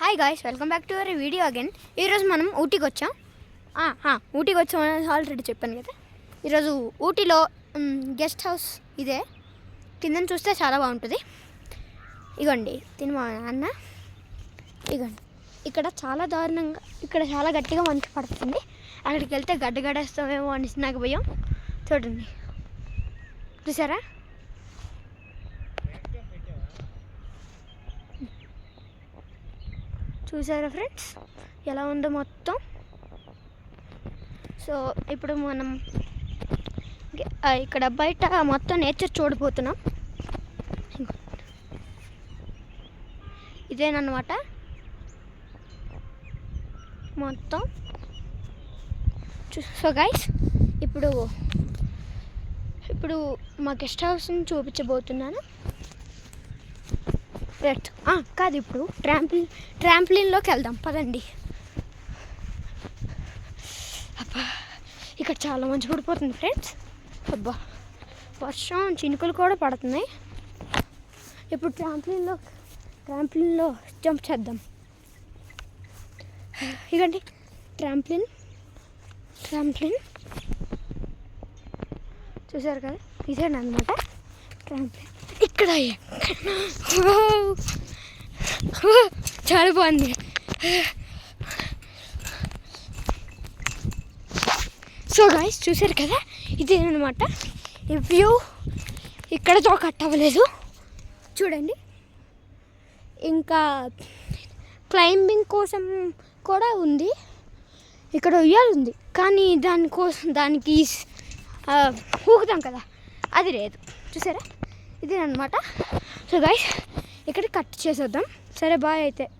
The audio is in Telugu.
Hi guys, welcome back to our video again. ఈరోజు మనం ఊటీకి వచ్చాం. అని ఆల్రెడీ చెప్పాను కదా. ఈరోజు ఊటీలో గెస్ట్ హౌస్ ఇదే. కింద చూస్తే చాలా బాగుంటుంది. ఇగోండి తిని మా నాన్న. ఇగోండి ఇక్కడ చాలా దారుణంగా, ఇక్కడ చాలా గట్టిగా మంచు పడుతుంది. అక్కడికి వెళ్తే గడ్డగడేస్తామేమో అని నాకు భయం. చూడండి, చూసారా? చూసారా ఫ్రెండ్స్ ఎలా ఉందో మొత్తం. సో ఇప్పుడు మనం ఇక్కడ బయట మొత్తం నేచర్ చూడబోతున్నాం. ఇదేనమాట మొత్తం. సో గైస్ ఇప్పుడు మా గెస్ట్ హౌస్ని చూపించబోతున్నాను. కాదు, ఇప్పుడు ట్రాంప్లిన్లోకి వెళ్దాం పదండి. అబ్బా, ఇక్కడ చాలా మంచి పడిపోతుంది ఫ్రెండ్స్. అబ్బా, వర్షం చినుకులు కూడా పడుతున్నాయి. ఇప్పుడు ట్రాంప్లిన్లో జంప్ చేద్దాం. ఇదండి ట్రాంప్లిన్. చూసారు కదా, ఇదేనమాట ట్రాంప్లిన్. ఇక్కడ చాలా బాగుంది. సో గైస్ చూసారు కదా, ఇదేనమాట ఈ వ్యూ. ఇక్కడతో కట్ అవ్వలేదు చూడండి. ఇంకా క్లైంబింగ్ కోసం కూడా ఉంది. ఇక్కడ ఉయ్యాలు ఉంది, కానీ దానికి ఊగుతాం కదా, అది లేదు. చూసారా, ఇదేనమాట. సో గైస్ ఇక్కడ కట్ చేసేద్దాం. సరే, బాయ్ అయితే.